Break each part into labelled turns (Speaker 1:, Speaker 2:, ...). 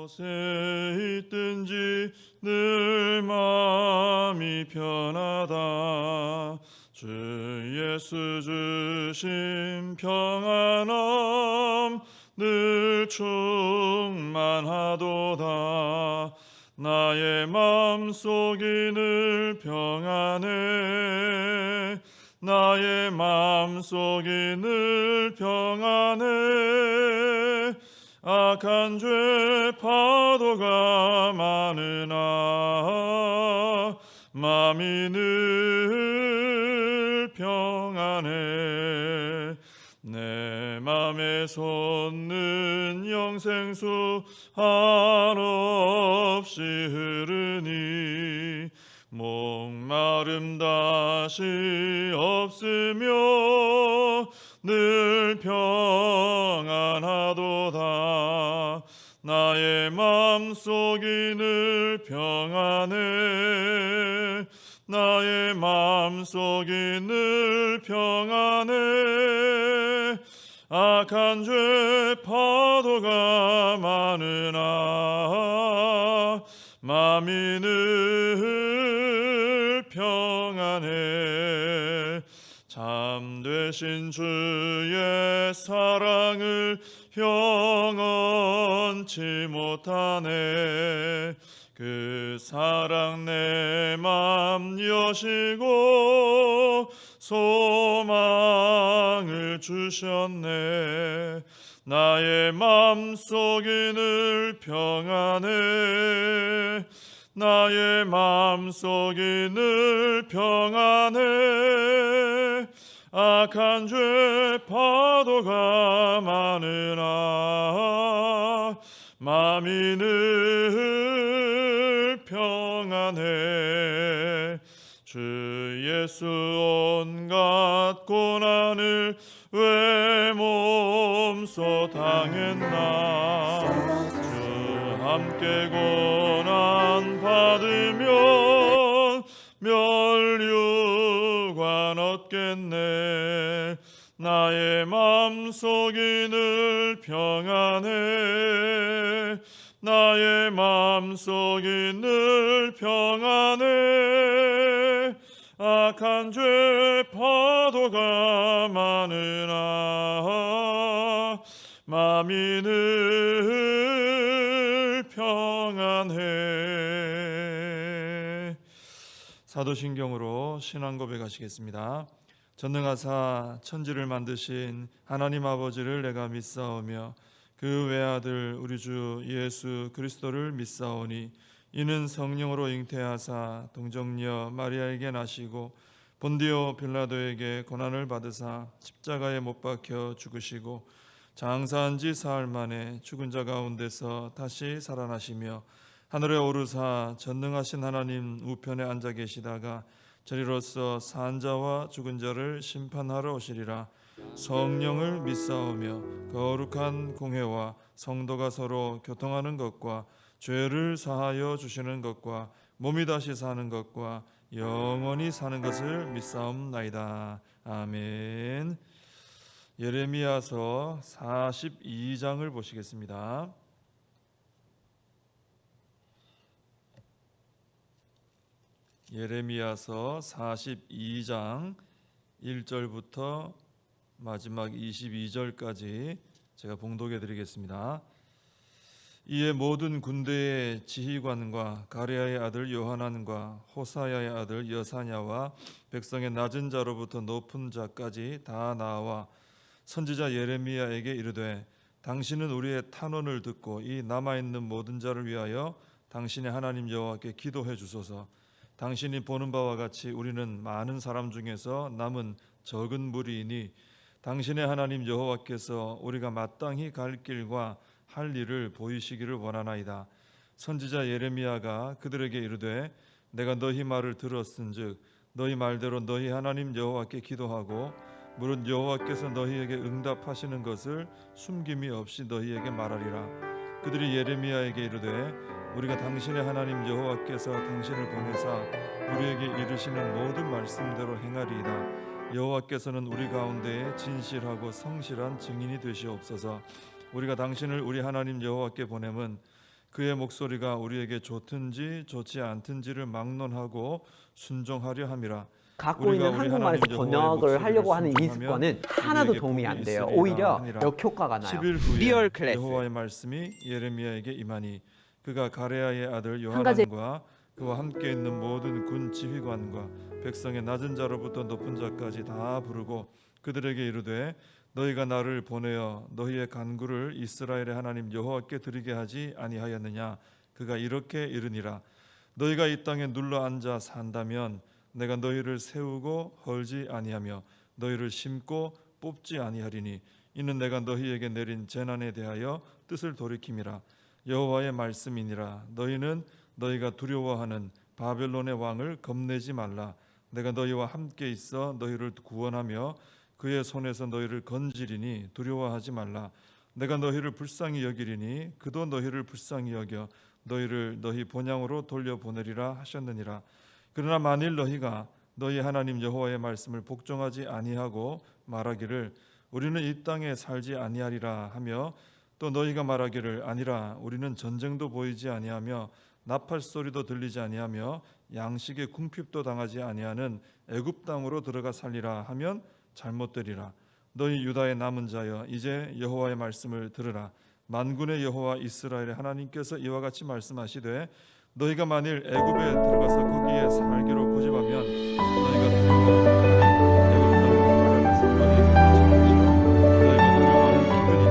Speaker 1: 곳에 있든지 늘 마음이 편하다. 주 예수 주신 평안함 늘 충만하도다. 나의 맘속이 늘 평안해. 나의 맘속이 늘 평안해. 악한 죄 파도가 많으나 맘이 늘 평안해. 내 맘에 솟는 영생수 한없이 흐르니 목마름 다시 없으며 늘 평안하도다. 나의 맘속이 늘 평안해. 나의 맘속이 늘 평안해. 악한 죄 파도가 많으나 맘이 늘 평안해. 참되신 주의 사랑을 영원치 못하네. 그 사랑 내 맘 여시고 소망을 주셨네. 나의 맘속이 늘 평안해. 나의 맘속이 늘 평안해. 악한 죄 파도가 많으나 맘이 늘 평안해. 주 예수 온갖 고난을 왜 몸소 당했나. 주 함께 고난 받으면 멸류관 얻겠네. 나의 맘속이 늘 평안해. 나의 맘속이 늘 평안해. 악한 죄 파도가 많으나 맘이 늘 평안해. 사도신경으로 신앙 고백하시겠습니다. 전능하사 천지를 만드신 하나님 아버지를 내가 믿사오며 그 외아들 우리 주 예수 그리스도를 믿사오니 이는 성령으로 잉태하사 동정녀 마리아에게 나시고 본디오 빌라도에게 고난을 받으사 십자가에 못 박혀 죽으시고 장사한 지 사흘 만에 죽은 자 가운데서 다시 살아나시며 하늘에 오르사 전능하신 하나님 우편에 앉아 계시다가 저리로서 산 자와 죽은 자를 심판하러 오시리라. 성령을 믿사오며 거룩한 공회와 성도가 서로 교통하는 것과 죄를 사하여 주시는 것과 몸이 다시 사는 것과 영원히 사는 것을 믿사옵나이다. 아멘. 예레미야서 42장을 보시겠습니다. 예레미야서 42장 1절부터 마지막 22절까지 제가 봉독해 드리겠습니다. 이에 모든 군대의 지휘관과 가레아의 아들 요하난과 호사야의 아들 여사냐와 백성의 낮은 자로부터 높은 자까지 다 나와 선지자 예레미야에게 이르되 당신은 우리의 탄원을 듣고 이 남아있는 모든 자를 위하여 당신의 하나님 여호와께 기도해 주소서. 당신이 보는 바와 같이 우리는 많은 사람 중에서 남은 적은 무리이니 당신의 하나님 여호와께서 우리가 마땅히 갈 길과 할 일을 보이시기를 원하나이다. 선지자 예레미야가 그들에게 이르되 내가 너희 말을 들었은즉 너희 말대로 너희 하나님 여호와께 기도하고 무릇 여호와께서 너희에게 응답하시는 것을 숨김이 없이 너희에게 말하리라. 그들이 예레미야에게 이르되 우리가 당신의 하나님 여호와께서 당신을 보내사 우리에게 이르시는 모든 말씀대로 행하리이다. 여호와께서는 우리 가운데에 진실하고 성실한 증인이 되시옵소서. 우리가 당신을 우리 하나님 여호와께 보내면 그의 목소리가 우리에게 좋든지 좋지 않든지를 막론하고 순종하려 함이라.
Speaker 2: 갖고 있는
Speaker 1: 우리
Speaker 2: 한국말에서
Speaker 1: 하나님 여호와의
Speaker 2: 번역을 하려고 하는 이
Speaker 1: 순종하면
Speaker 2: 습관은 하나도
Speaker 1: 우리에게
Speaker 2: 도움이
Speaker 1: 복이
Speaker 2: 안 돼요.
Speaker 1: 있으리라
Speaker 2: 오히려
Speaker 1: 하니라.
Speaker 2: 역효과가 나요.
Speaker 1: 10일 후에
Speaker 2: 리얼 클래스.
Speaker 1: 여호와의 말씀이 예레미야에게 임하니 그가 가레야의 아들
Speaker 2: 한 가지
Speaker 1: 요하난과 그와 함께 있는 모든 군 지휘관과 백성의 낮은 자로부터 높은 자까지 다 부르고 그들에게 이르되 너희가 나를 보내어 너희의 간구를 이스라엘의 하나님 여호와께 드리게 하지 아니하였느냐. 그가 이렇게 이르니라. 너희가 이 땅에 눌러 앉아 산다면 내가 너희를 세우고 헐지 아니하며 너희를 심고 뽑지 아니하리니 이는 내가 너희에게 내린 재난에 대하여 뜻을 돌이킴이라. 여호와의 말씀이니라. 너희는 너희가 두려워하는 바벨론의 왕을 겁내지 말라. 내가 너희와 함께 있어 너희를 구원하며 그의 손에서 너희를 건지리니 두려워하지 말라. 내가 너희를 불쌍히 여기리니 그도 너희를 불쌍히 여겨 너희를 너희 본향으로 돌려보내리라 하셨느니라. 그러나 만일 너희가 너희 하나님 여호와의 말씀을 복종하지 아니하고 말하기를 우리는 이 땅에 살지 아니하리라 하며 또 너희가 말하기를 아니라 우리는 전쟁도 보이지 아니하며 나팔 소리도 들리지 아니하며 양식의 궁핍도 당하지 아니하는 애굽 땅으로 들어가 살리라 하면 잘못되리라. 너희 유다의 남은 자여 이제 여호와의 말씀을 들으라. 만군의 여호와 이스라엘의 하나님께서 이와 같이 말씀하시되 너희가 만일 애굽에 들어가서 거기에 살기로 고집하면 너희가 두려워하는 애굽 땅으로 돌아가서 너희에게 너희가 두려워하는 기근이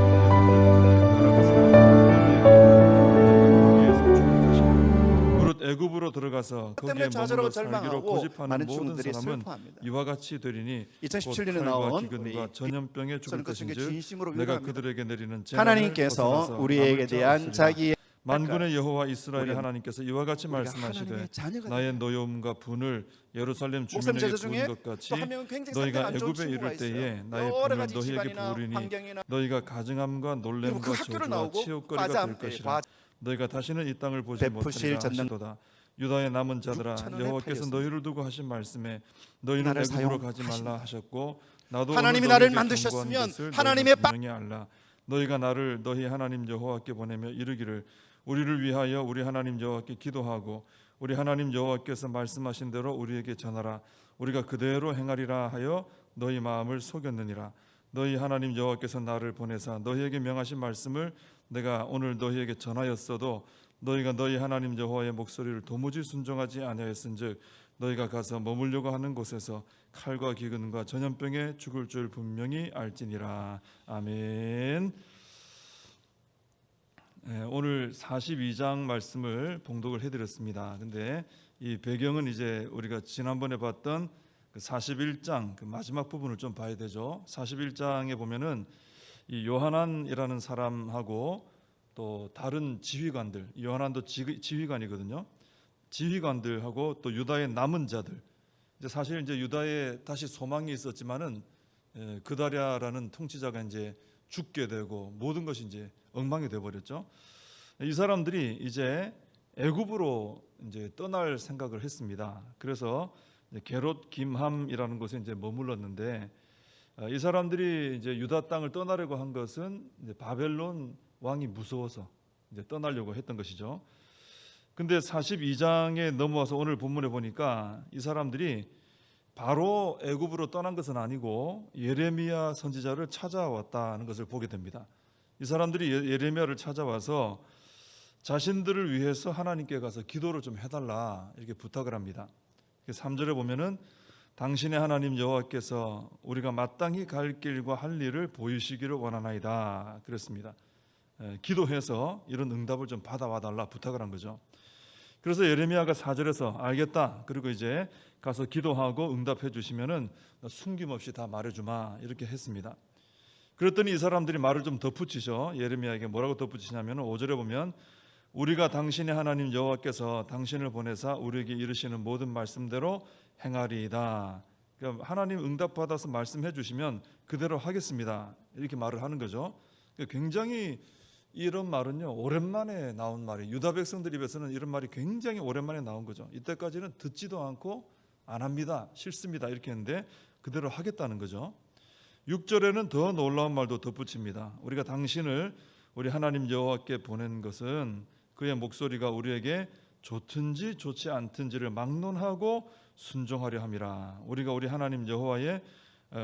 Speaker 1: 애굽으로 들어가서 거기에 머물러 살기로 고집하는 모든 사람은 이와 같이 되리니
Speaker 3: 2017년에 나온
Speaker 1: 기근과 전염병에 죽을 것인즉
Speaker 3: 진심으로
Speaker 1: 내가
Speaker 3: 위로합니다.
Speaker 1: 그들에게 내리는
Speaker 3: 하나님께서 우리에게 대한 자기의
Speaker 1: 만군의 여호와 이스라엘의 하나님께서 이와 같이
Speaker 3: 우리가
Speaker 1: 말씀하시되
Speaker 3: 하나님의 자녀가
Speaker 1: 나의 노여움과 분을 예루살렘
Speaker 3: 목사님
Speaker 1: 주민에게
Speaker 3: 제자
Speaker 1: 부은
Speaker 3: 중에
Speaker 1: 것 같이
Speaker 3: 또 한 명은 굉장히
Speaker 1: 너희가
Speaker 3: 상태가 안 좋은
Speaker 1: 애굽에
Speaker 3: 친구가
Speaker 1: 이를 때에
Speaker 3: 있어요.
Speaker 1: 나의
Speaker 3: 여러
Speaker 1: 분을
Speaker 3: 가지
Speaker 1: 너희에게
Speaker 3: 집안이나
Speaker 1: 부으리니
Speaker 3: 환경이나
Speaker 1: 너희가 가증함과
Speaker 3: 그리고
Speaker 1: 놀램과
Speaker 3: 그 학교를
Speaker 1: 저주와
Speaker 3: 나오고
Speaker 1: 치욕거리가
Speaker 3: 과자,
Speaker 1: 될 것이라.
Speaker 3: 과자
Speaker 1: 너희가 다시는 이 땅을 보지
Speaker 3: 베푸실
Speaker 1: 못하리라
Speaker 3: 전능
Speaker 1: 하시도다. 유다의 남은 자들아
Speaker 3: 6,000원에
Speaker 1: 여호와께서
Speaker 3: 팔렸습니다.
Speaker 1: 너희를 두고 하신 말씀에 너희는
Speaker 3: 나를
Speaker 1: 애굽으로 가지
Speaker 3: 사용하십니다.
Speaker 1: 말라 하셨고 나도
Speaker 3: 하나님이
Speaker 1: 오늘
Speaker 3: 나를
Speaker 1: 너희에게
Speaker 3: 만드셨으면
Speaker 1: 경고한 것을
Speaker 3: 하나님의
Speaker 1: 너희가 분명히 알라. 너희가 나를 너희 하나님 여호와께 보내며 이르기를 우리를 위하여 우리 하나님 여호와께 기도하고 우리 하나님 여호와께서 말씀하신 대로 우리에게 전하라. 우리가 그대로 행하리라 하여 너희 마음을 속였느니라. 너희 하나님 여호와께서 나를 보내사 너희에게 명하신 말씀을 내가 오늘 너희에게 전하였어도 너희가 너희 하나님 여호와의 목소리를 도무지 순종하지 아니하였은즉 너희가 가서 머물려고 하는 곳에서 칼과 기근과 전염병에 죽을 줄 분명히 알지니라. 아멘. 오늘 42장 말씀을 봉독을 해드렸습니다. 근데 이 배경은 이제 우리가 지난번에 봤던 그 41장 그 마지막 부분을 좀 봐야 되죠. 41장에 보면은 이 요하난이라는 사람하고 또 다른 지휘관들, 요하난도 지휘관이거든요. 지휘관들하고 또 유다의 남은 자들. 이제 사실 이제 유다에 다시 소망이 있었지만은 그다랴라는 통치자가 이제 죽게 되고 모든 것이 이제 엉망이 돼 버렸죠. 이 사람들이 이제 애굽으로 이제 떠날 생각을 했습니다. 그래서 게롯 김함이라는 곳에 이제 머물렀는데 이 사람들이 이제 유다 땅을 떠나려고 한 것은 이제 바벨론 왕이 무서워서 이제 떠나려고 했던 것이죠. 근데 42장에 넘어와서 오늘 본문에 보니까 이 사람들이 바로 애굽으로 떠난 것은 아니고 예레미야 선지자를 찾아왔다는 것을 보게 됩니다. 이 사람들이 예레미야를 찾아와서 자신들을 위해서 하나님께 가서 기도를 좀 해달라 이렇게 부탁을 합니다. 3절에 보면은 당신의 하나님 여호와께서 우리가 마땅히 갈 길과 할 일을 보이시기를 원하나이다 그랬습니다. 기도해서 이런 응답을 좀 받아와 달라 부탁을 한 거죠. 그래서 예레미야가 4절에서 알겠다. 그리고 이제 가서 기도하고 응답해 주시면은 숨김없이 다 말해주마 이렇게 했습니다. 그랬더니 이 사람들이 말을 좀 덧붙이셔. 예레미야에게 뭐라고 덧붙이냐면 5절에 보면 우리가 당신의 하나님 여호와께서 당신을 보내사 우리에게 이르시는 모든 말씀대로 행하리이다. 그러니까 하나님 응답 받아서 말씀해 주시면 그대로 하겠습니다. 이렇게 말을 하는 거죠. 굉장히 이런 말은요 오랜만에 나온 말이에요. 유다 백성들 입에서는 이런 말이 굉장히 오랜만에 나온 거죠. 이때까지는 듣지도 않고 안 합니다, 싫습니다 이렇게 했는데 그대로 하겠다는 거죠. 6절에는 더 놀라운 말도 덧붙입니다. 우리가 당신을 우리 하나님 여호와께 보낸 것은 그의 목소리가 우리에게 좋든지 좋지 않든지를 막론하고 순종하려 함이라. 우리가 우리 하나님 여호와의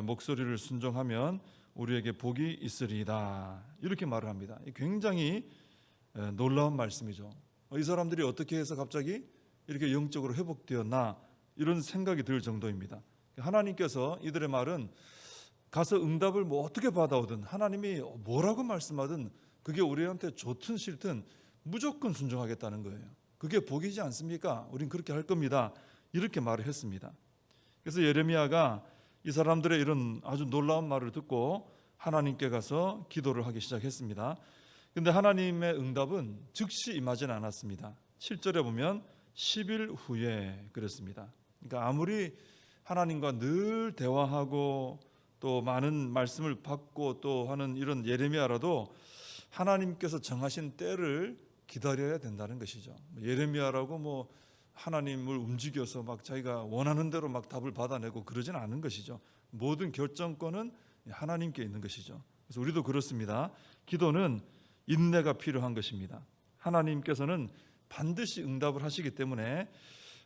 Speaker 1: 목소리를 순종하면 우리에게 복이 있으리이다. 이렇게 말을 합니다. 굉장히 놀라운 말씀이죠. 이 사람들이 어떻게 해서 갑자기 이렇게 영적으로 회복되었나 이런 생각이 들 정도입니다. 하나님께서 이들의 말은 가서 응답을 뭐 어떻게 받아오든 하나님이 뭐라고 말씀하든 그게 우리한테 좋든 싫든 무조건 순종하겠다는 거예요. 그게 복이지 않습니까? 우린 그렇게 할 겁니다. 이렇게 말을 했습니다. 그래서 예레미야가 이 사람들의 이런 아주 놀라운 말을 듣고 하나님께 가서 기도를 하기 시작했습니다. 근데 하나님의 응답은 즉시 임하지는 않았습니다. 7절에 보면 10일 후에 그랬습니다. 그러니까 아무리 하나님과 늘 대화하고 또 많은 말씀을 받고 또 하는 이런 예레미야라도 하나님께서 정하신 때를 기다려야 된다는 것이죠. 예레미야라고 뭐 하나님을 움직여서 막 자기가 원하는 대로 막 답을 받아내고 그러진 않은 것이죠. 모든 결정권은 하나님께 있는 것이죠. 그래서 우리도 그렇습니다. 기도는 인내가 필요한 것입니다. 하나님께서는 반드시 응답을 하시기 때문에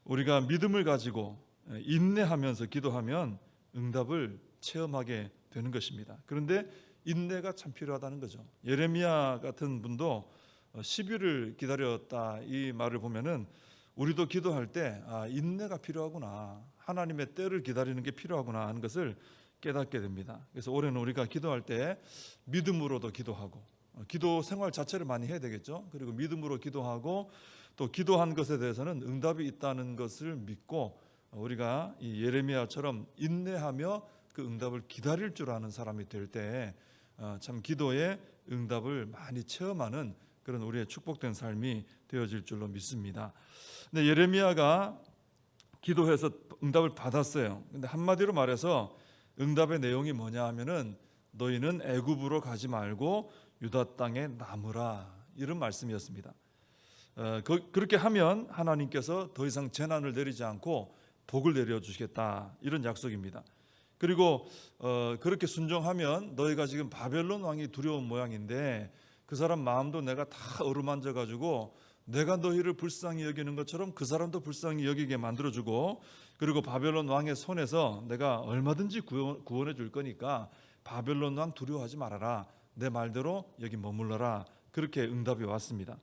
Speaker 1: 우리가 믿음을 가지고 인내하면서 기도하면 응답을 체험하게 되는 것입니다. 그런데 인내가 참 필요하다는 거죠. 예레미야 같은 분도 10일을 기다렸다 이 말을 보면은 우리도 기도할 때 인내가 필요하구나, 하나님의 때를 기다리는 게 필요하구나 하는 것을 깨닫게 됩니다. 그래서 올해는 우리가 기도할 때 믿음으로도 기도하고 기도 생활 자체를 많이 해야 되겠죠. 그리고 믿음으로 기도하고 또 기도한 것에 대해서는 응답이 있다는 것을 믿고 우리가 이 예레미야처럼 인내하며 그 응답을 기다릴 줄 아는 사람이 될 때 참 기도의 응답을 많이 체험하는 그런 우리의 축복된 삶이 되어질 줄로 믿습니다. 근데 예레미야가 기도해서 응답을 받았어요. 근데 한마디로 말해서 응답의 내용이 뭐냐 하면은 너희는 애굽으로 가지 말고 유다 땅에 남으라, 이런 말씀이었습니다. 그렇게 하면 하나님께서 더 이상 재난을 내리지 않고 복을 내려주시겠다, 이런 약속입니다. 그리고 그렇게 순종하면 너희가 지금 바벨론 왕이 두려운 모양인데 그 사람 마음도 내가 다 어루만져 가지고 내가 너희를 불쌍히 여기는 것처럼 그 사람도 불쌍히 여기게 만들어주고, 그리고 바벨론 왕의 손에서 내가 얼마든지 구원해 줄 거니까 바벨론 왕 두려워하지 말아라, 내 말대로 여기 머물러라, 그렇게 응답이 왔습니다.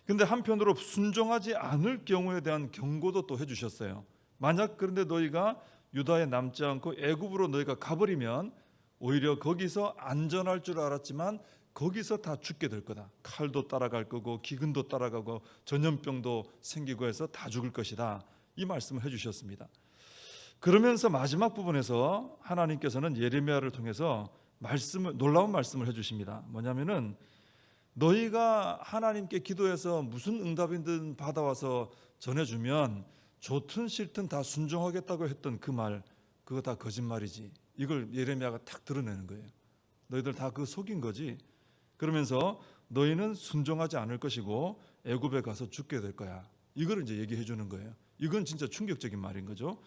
Speaker 1: 근데 한편으로 순종하지 않을 경우에 대한 경고도 또 해주셨어요. 만약 그런데 너희가 유다에 남지 않고 애굽으로 너희가 가버리면 오히려 거기서 안전할 줄 알았지만 거기서 다 죽게 될 거다. 칼도 따라갈 거고 기근도 따라가고 전염병도 생기고 해서 다 죽을 것이다, 이 말씀을 해주셨습니다. 그러면서 마지막 부분에서 하나님께서는 예레미야를 통해서 놀라운 말씀을 해주십니다. 뭐냐면은 너희가 하나님께 기도해서 무슨 응답이든 받아와서 전해주면 좋든 싫든 다 순종하겠다고 했던 그 말, 그거 다 거짓말이지. 이걸 예레미야가 탁 드러내는 거예요. 너희들 다 그 속인 거지. 그러면서 너희는 순종하지 않을 것이고 애굽에 가서 죽게 될 거야, 이걸 이제 얘기해 주는 거예요. 이건 진짜 충격적인 말인 거죠.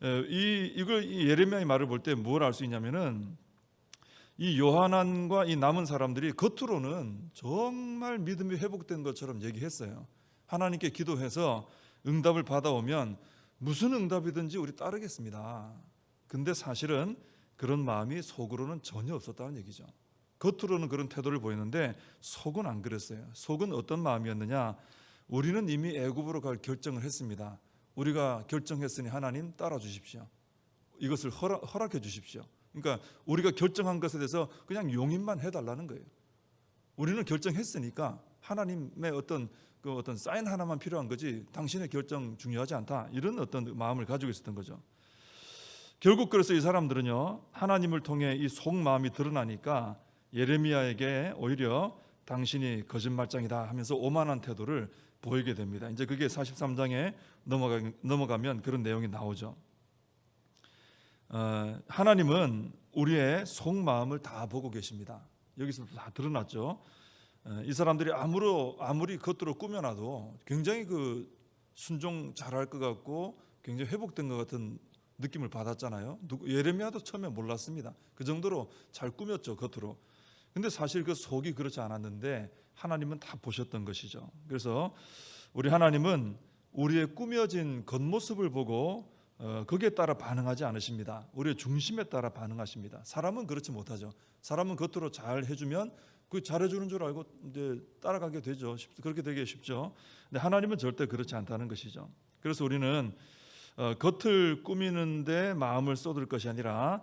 Speaker 1: 이걸 이 예레미야의 말을 볼 때 뭘 알 수 있냐면은 이 요하난과 이 남은 사람들이 겉으로는 정말 믿음이 회복된 것처럼 얘기했어요. 하나님께 기도해서 응답을 받아오면 무슨 응답이든지 우리 따르겠습니다. 근데 사실은 그런 마음이 속으로는 전혀 없었다는 얘기죠. 겉으로는 그런 태도를 보이는데 속은 안 그랬어요. 속은 어떤 마음이었느냐, 우리는 이미 애굽으로 갈 결정을 했습니다. 우리가 결정했으니 하나님 따라 주십시오. 이것을 허락해 주십시오. 그러니까 우리가 결정한 것에 대해서 그냥 용인만 해달라는 거예요. 우리는 결정했으니까 하나님의 어떤 사인 하나만 필요한 거지 당신의 결정 중요하지 않다, 이런 어떤 마음을 가지고 있었던 거죠. 결국 그래서 이 사람들은요, 하나님을 통해 이 속마음이 드러나니까 예레미야에게 오히려 당신이 거짓말장이다 하면서 오만한 태도를 보이게 됩니다. 이제 그게 43장에 넘어가면 그런 내용이 나오죠. 하나님은 우리의 속마음을 다 보고 계십니다. 여기서도 다 드러났죠. 이 사람들이 아무리 겉으로 꾸며놔도 굉장히 그 순종 잘할 것 같고 굉장히 회복된 것 같은 느낌을 받았잖아요. 예레미야도 처음에 몰랐습니다. 그 정도로 잘 꾸몄죠, 겉으로. 근데 사실 그 속이 그렇지 않았는데 하나님은 다 보셨던 것이죠. 그래서 우리 하나님은 우리의 꾸며진 겉모습을 보고 거기에 따라 반응하지 않으십니다. 우리의 중심에 따라 반응하십니다. 사람은 그렇지 못하죠. 사람은 겉으로 잘 해주면 그 잘해주는 줄 알고 이제 따라가게 되죠. 그렇게 되기 쉽죠. 근데 하나님은 절대 그렇지 않다는 것이죠. 그래서 우리는 겉을 꾸미는데 마음을 쏟을 것이 아니라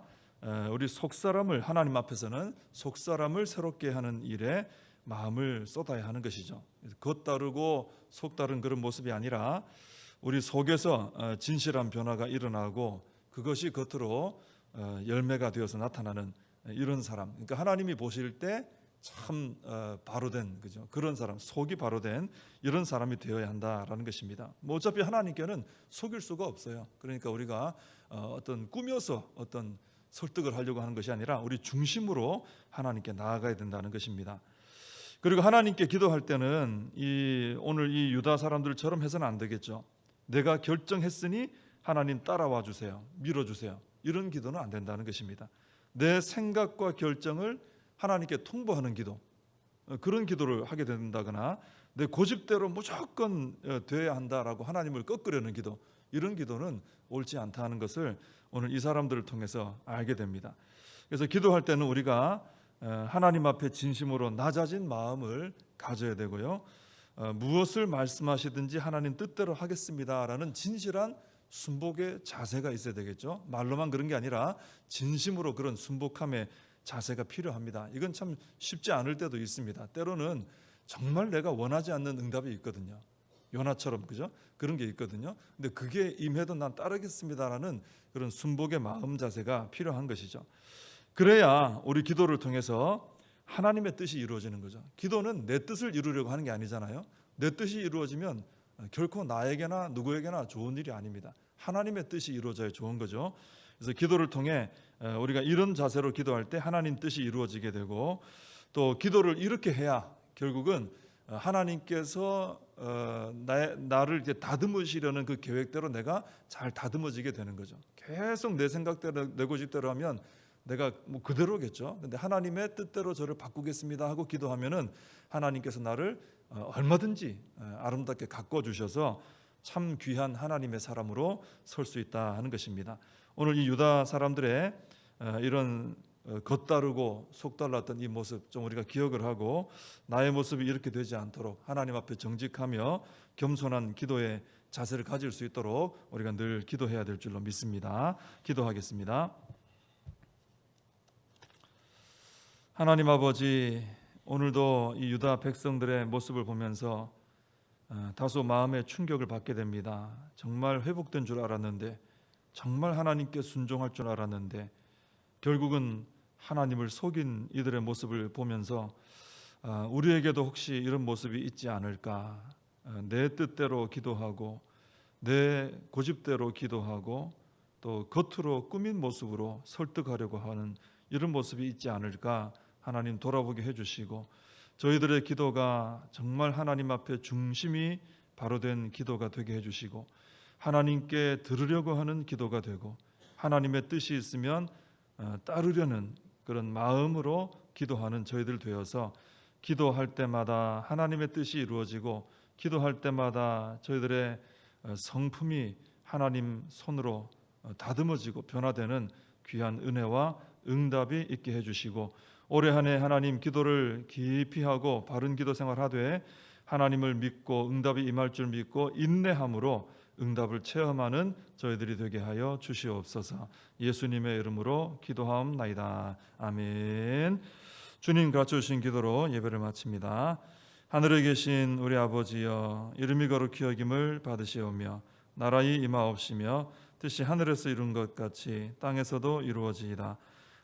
Speaker 1: 우리 속사람을 하나님 앞에서는 속사람을 새롭게 하는 일에 마음을 쏟아야 하는 것이죠. 겉 다르고 속 다른 그런 모습이 아니라 우리 속에서 진실한 변화가 일어나고 그것이 겉으로 열매가 되어서 나타나는 이런 사람. 그러니까 하나님이 보실 때 참 바로된 그죠? 그런 사람, 속이 바로된 이런 사람이 되어야 한다라는 것입니다. 뭐 어차피 하나님께는 속일 수가 없어요. 그러니까 우리가 어떤 꾸며서 어떤 설득을 하려고 하는 것이 아니라 우리 중심으로 하나님께 나아가야 된다는 것입니다. 그리고 하나님께 기도할 때는 오늘 이 유다 사람들처럼 해서는 안 되겠죠. 내가 결정했으니 하나님 따라와 주세요. 밀어주세요. 이런 기도는 안 된다는 것입니다. 내 생각과 결정을 하나님께 통보하는 기도, 그런 기도를 하게 된다거나 내 고집대로 무조건 돼야 한다라고 하나님을 꺾으려는 기도, 이런 기도는 옳지 않다는 것을 오늘 이 사람들을 통해서 알게 됩니다. 그래서 기도할 때는 우리가 하나님 앞에 진심으로 낮아진 마음을 가져야 되고요. 무엇을 말씀하시든지 하나님 뜻대로 하겠습니다라는 진실한 순복의 자세가 있어야 되겠죠. 말로만 그런 게 아니라 진심으로 그런 순복함의 자세가 필요합니다. 이건 참 쉽지 않을 때도 있습니다. 때로는 정말 내가 원하지 않는 응답이 있거든요. 요나처럼 그죠? 그런 게 있거든요. 근데 그게 임해도 난 따르겠습니다라는 그런 순복의 마음 자세가 필요한 것이죠. 그래야 우리 기도를 통해서 하나님의 뜻이 이루어지는 거죠. 기도는 내 뜻을 이루려고 하는 게 아니잖아요. 내 뜻이 이루어지면 결코 나에게나 누구에게나 좋은 일이 아닙니다. 하나님의 뜻이 이루어져야 좋은 거죠. 그래서 기도를 통해 우리가 이런 자세로 기도할 때 하나님 뜻이 이루어지게 되고, 또 기도를 이렇게 해야 결국은 하나님께서 나를 이렇게 다듬으시려는 그 계획대로 내가 잘 다듬어지게 되는 거죠. 계속 내 생각대로 내 고집대로 하면 내가 뭐 그대로겠죠. 근데 하나님의 뜻대로 저를 바꾸겠습니다 하고 기도하면은 하나님께서 나를 얼마든지 아름답게 가꿔 주셔서 참 귀한 하나님의 사람으로 설 수 있다 하는 것입니다. 오늘 이 유다 사람들의 이런 겉다르고 속달랐던 이 모습 좀 우리가 기억을 하고, 나의 모습이 이렇게 되지 않도록 하나님 앞에 정직하며 겸손한 기도의 자세를 가질 수 있도록 우리가 늘 기도해야 될 줄로 믿습니다. 기도하겠습니다. 하나님 아버지, 오늘도 이 유다 백성들의 모습을 보면서 다소 마음의 충격을 받게 됩니다. 정말 회복된 줄 알았는데, 정말 하나님께 순종할 줄 알았는데 결국은 하나님을 속인 이들의 모습을 보면서 우리에게도 혹시 이런 모습이 있지 않을까, 내 뜻대로 기도하고 내 고집대로 기도하고 또 겉으로 꾸민 모습으로 설득하려고 하는 이런 모습이 있지 않을까 하나님 돌아보게 해주시고, 저희들의 기도가 정말 하나님 앞에 중심이 바로 된 기도가 되게 해주시고, 하나님께 들으려고 하는 기도가 되고, 하나님의 뜻이 있으면 따르려는 그런 마음으로 기도하는 저희들 되어서 기도할 때마다 하나님의 뜻이 이루어지고, 기도할 때마다 저희들의 성품이 하나님 손으로 다듬어지고 변화되는 귀한 은혜와 응답이 있게 해주시고, 올해 한 해 하나님 기도를 깊이 하고 바른 기도 생활하되 하나님을 믿고 응답이 임할 줄 믿고 인내함으로 응답을 체험하는 저희들이 되게 하여 주시옵소서. 예수님의 이름으로 기도하옵나이다. 아멘. 주님 가르쳐주신 기도로 예배를 마칩니다. 하늘에 계신 우리 아버지여, 이름이 거룩히 여김을 받으시오며 나라의 임하옵시며 뜻이 하늘에서 이룬 것 같이 땅에서도 이루어지이다.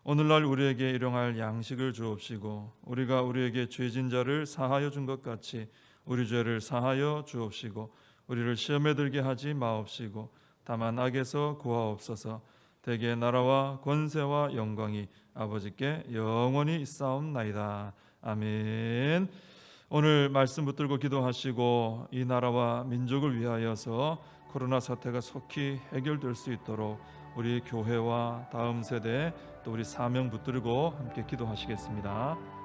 Speaker 1: 오늘날 우리에게 일용할 양식을 주옵시고, 우리가 우리에게 죄진 자를 사하여 준 것 같이 우리 죄를 사하여 주옵시고, 우리를 시험에 들게 하지 마옵시고 다만 악에서 구하옵소서. 대개 나라와 권세와 영광이 아버지께 영원히 있사옵나이다. 아멘. 오늘 말씀 붙들고 기도하시고 이 나라와 민족을 위하여서 코로나 사태가 속히 해결될 수 있도록 우리 교회와 다음 세대 또 우리 사명 붙들고 함께 기도하시겠습니다.